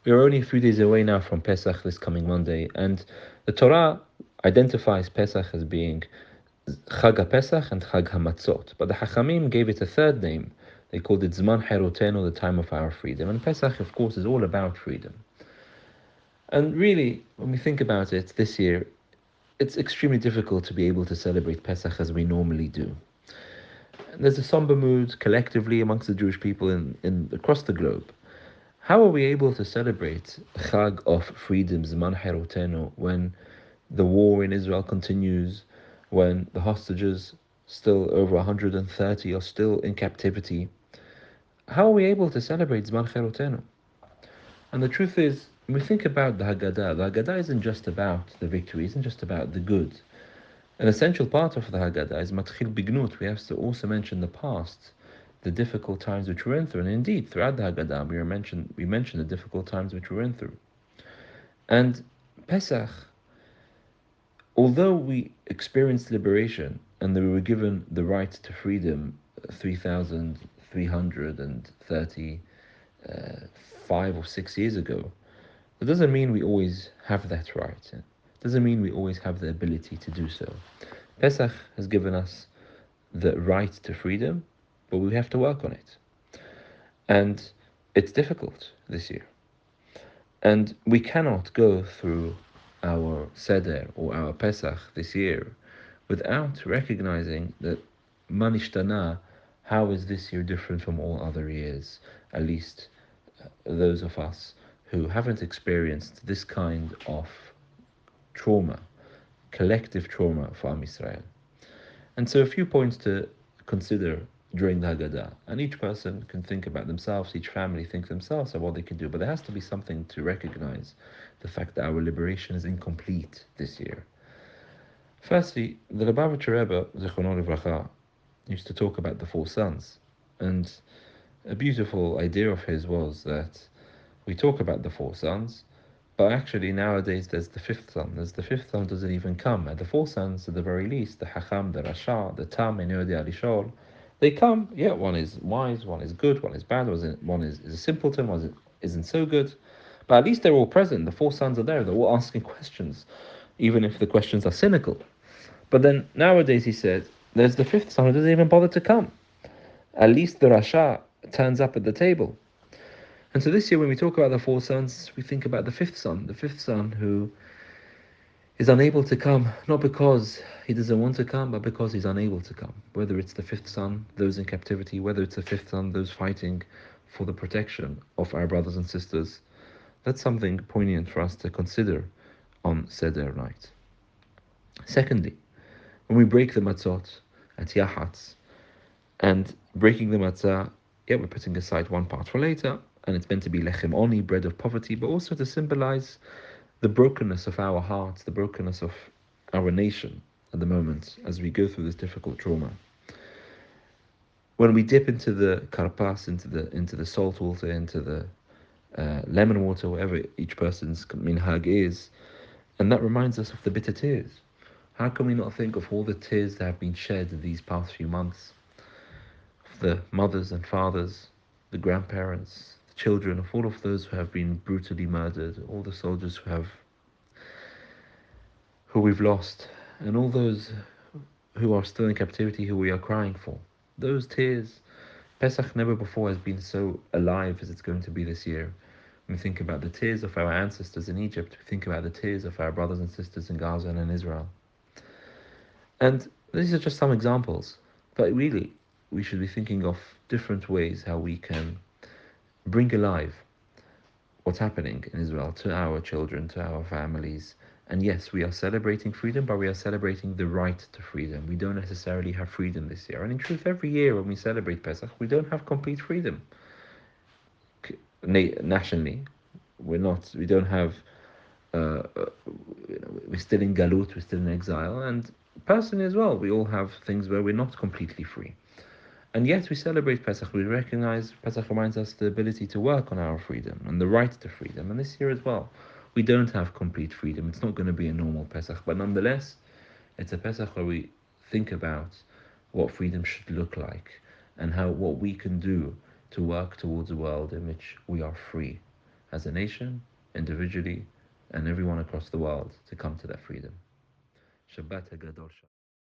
We are only a few days away now from Pesach this coming Monday, and the Torah identifies Pesach as being Chag HaPesach and Chag HaMatzot, but the Hachamim gave it a third name. They called it Zman Herotenu, the time of our freedom. And Pesach, of course, is all about freedom. And really, when we think about it this year, it's extremely difficult to be able to celebrate Pesach as we normally do. And there's a somber mood collectively amongst the Jewish people in across the globe. How are we able to celebrate Chag of freedom, Zman Herotenu, when the war in Israel continues, when the hostages, still over 130, are still in captivity? How are we able to celebrate Zman Herotenu? And the truth is, when we think about the Haggadah isn't just about the victory, isn't just about the good. An essential part of the Haggadah is Matchil Bignut. We have to also mention the past, the difficult times which we went through. And indeed, throughout the Haggadah, we mentioned the difficult times which we went through. And Pesach, although we experienced liberation and we were given the right to freedom 3,335 or 6 years ago, that doesn't mean we always have that right. It doesn't mean we always have the ability to do so. Pesach has given us the right to freedom, but we have to work on it. And it's difficult this year. And we cannot go through our Seder or our Pesach this year without recognizing that Manishtana, how is this year different from all other years? At least those of us who haven't experienced this kind of trauma, collective trauma for Am Yisrael. And so a few points to consider during the Haggadah. And each person can think about themselves, each family think themselves of what they can do. But there has to be something to recognize the fact that our liberation is incomplete this year. Firstly, the Lubavitcher Rebbe, Zichrono Livracha, used to talk about the four sons. And a beautiful idea of his was that we talk about the four sons, but actually nowadays there's the fifth son. There's the fifth son doesn't even come. And the four sons, at the very least, the Hacham, the Rasha, the Tam, and Yodi Alishol, they come. Yeah, one is wise, one is good, one is bad, one is a simpleton, one isn't so good. But at least they're all present. The four sons are there. They're all asking questions, even if the questions are cynical. But then nowadays, he said, there's the fifth son who doesn't even bother to come. At least the Rasha turns up at the table. And so this year, when we talk about the four sons, we think about the fifth son who is unable to come, not because he doesn't want to come, but because he's unable to come. Whether it's the fifth son, those in captivity, whether it's the fifth son, those fighting for the protection of our brothers and sisters, that's something poignant for us to consider on Seder night. Secondly, when we break the matzot at Yahatz, and breaking the matzah, yeah, we're putting aside one part for later, and it's meant to be lechem oni, bread of poverty, but also to symbolize the brokenness of our hearts, the brokenness of our nation at the moment as we go through this difficult trauma. When we dip into the karpas, into the salt water, into the lemon water, whatever each person's minhag is, and that reminds us of the bitter tears. How can we not think of all the tears that have been shed these past few months? Of the mothers and fathers, the grandparents, the children, of all of those who have been brutally murdered, all the soldiers who we've lost, and all those who are still in captivity who we are crying for. Those tears, Pesach never before has been so alive as it's going to be this year. When we think about the tears of our ancestors in Egypt, we think about the tears of our brothers and sisters in Gaza and in Israel. And these are just some examples, but really, we should be thinking of different ways how we can bring alive what's happening in Israel to our children, to our families. And yes, we are celebrating freedom, but we are celebrating the right to freedom. We don't necessarily have freedom this year. And in truth, every year when we celebrate Pesach, we don't have complete freedom. Nationally, we don't have, uh, uh, we're still in galut, we're still in exile. And personally as well, we all have things where we're not completely free. And yet we celebrate Pesach. We recognize Pesach reminds us the ability to work on our freedom and the right to freedom. And this year as well, we don't have complete freedom. It's not going to be a normal Pesach, but nonetheless, it's a Pesach where we think about what freedom should look like and how what we can do to work towards a world in which we are free as a nation, individually, and everyone across the world to come to that freedom. Shabbat HaGadol.